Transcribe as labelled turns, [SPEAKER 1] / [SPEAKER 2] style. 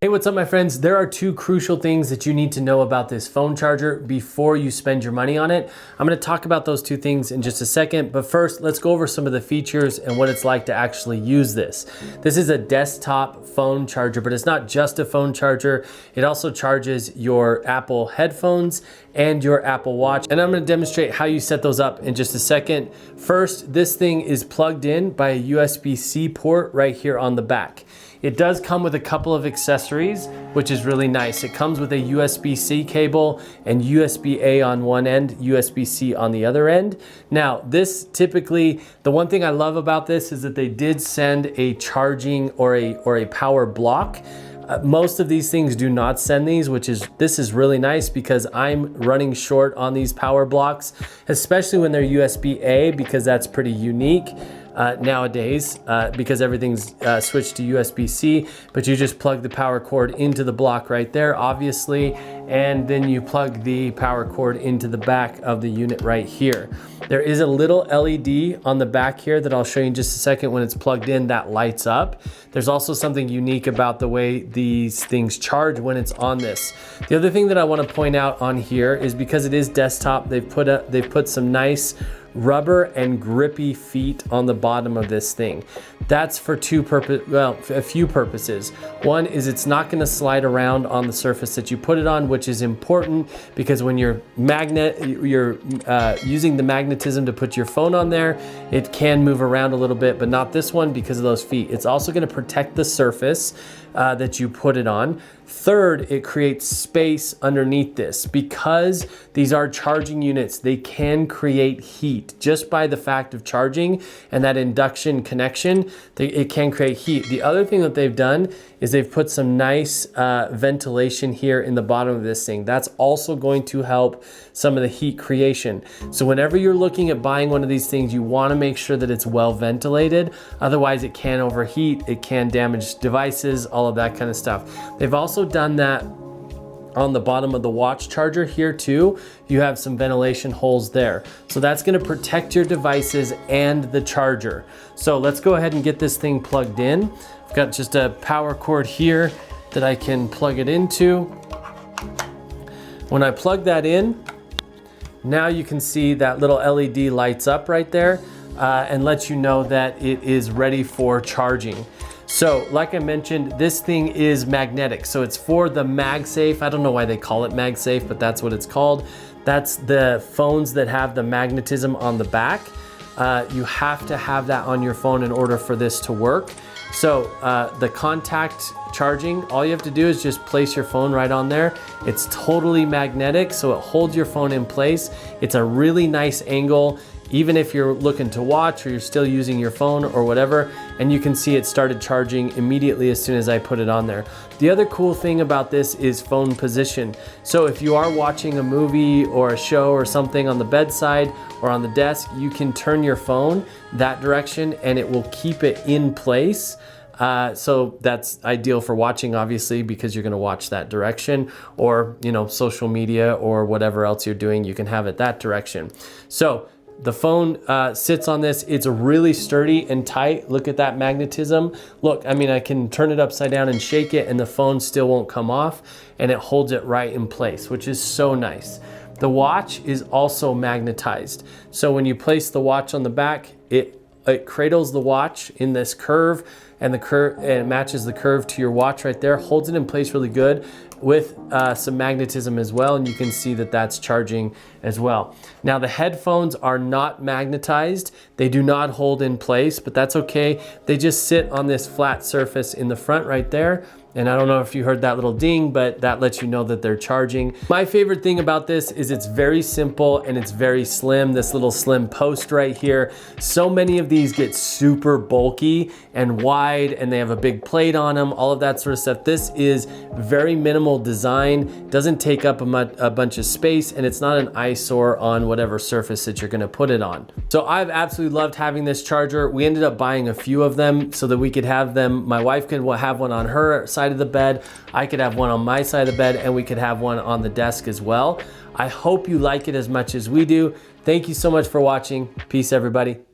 [SPEAKER 1] Hey, what's up my friends? There are two crucial things that you need to know about this phone charger before you spend your money on it. I'm gonna talk about those two things in just a second, but first let's go over some of the features and what it's like to actually use this. This is a desktop phone charger, but it's not just a phone charger. It also charges your Apple headphones and your Apple Watch. And I'm gonna demonstrate how you set those up in just a second. First, this thing is plugged in by a USB-C port right here on the back. It does come with a couple of accessories, which is really nice. It comes with a USB-C cable and USB-A on one end, USB-C on the other end. Now, this typically, the one thing I love about this is that they did send a charging or a power block. Most of these things do not send these, this is really nice because I'm running short on these power blocks, especially when they're USB-A, because that's pretty unique. Nowadays, because everything's switched to USB-C, but you just plug the power cord into the block right there, obviously, and then you plug the power cord into the back of the unit right here. There is a little LED on the back here that I'll show you in just a second. When it's plugged in, that lights up. There's also something unique about the way these things charge when it's on this. The other thing that I want to point out on here is because it is desktop, they've put some nice rubber and grippy feet on the bottom of this thing. That's for a few purposes. One is it's not going to slide around on the surface that you put it on, which is important because when you're using the magnetism to put your phone on there, it can move around a little bit, but not this one because of those feet. It's also going to protect the surface that you put it on. Third, it creates space underneath this. Because these are charging units, they can create heat just by the fact of charging and that induction connection. It can create heat. The other thing that they've done is they've put some nice ventilation here in the bottom of this thing. That's also going to help some of the heat creation. So whenever you're looking at buying one of these things, you want to make sure that it's well ventilated. Otherwise it can overheat, it can damage devices, all of that kind of stuff. They've also done that on the bottom of the watch charger here too. You have some ventilation holes there. So that's going to protect your devices and the charger. So let's go ahead and get this thing plugged in. I've got just a power cord here that I can plug it into. When I plug that in, now you can see that little LED lights up right there and lets you know that it is ready for charging. So like I mentioned, this thing is magnetic. So it's for the MagSafe. I don't know why they call it MagSafe, but that's what it's called. That's the phones that have the magnetism on the back. You have to have that on your phone in order for this to work. So the contact charging, all you have to do is just place your phone right on there. It's totally magnetic, so it holds your phone in place. It's a really nice angle, even if you're looking to watch or you're still using your phone or whatever, and you can see it started charging immediately as soon as I put it on there. The other cool thing about this is phone position. So if you are watching a movie or a show or something on the bedside or on the desk, you can turn your phone that direction and it will keep it in place. So that's ideal for watching, obviously, because you're going to watch that direction, or, you know, social media or whatever else you're doing, you can have it that direction. So the phone sits on this. It's really sturdy and tight. Look at that magnetism. Look, I mean, I can turn it upside down and shake it and the phone still won't come off, and it holds it right in place, which is so nice. The watch is also magnetized. So when you place the watch on the back, it cradles the watch in this curve, and it matches the curve to your watch right there, holds it in place really good with some magnetism as well, and you can see that that's charging as well. Now the headphones are not magnetized. They do not hold in place, but that's okay. They just sit on this flat surface in the front right there. And I don't know if you heard that little ding, but that lets you know that they're charging. My favorite thing about this is it's very simple and it's very slim. This little slim post right here. So many of these get super bulky and wide, and they have a big plate on them, all of that sort of stuff. This is very minimal design, doesn't take up a bunch of space, and it's not an eyesore on whatever surface that you're gonna put it on. So I've absolutely loved having this charger. We ended up buying a few of them so that we could have them. My wife could have one on her side of the bed, I could have one on my side of the bed, and we could have one on the desk as well. I hope you like it as much as we do. Thank you so much for watching. Peace, everybody.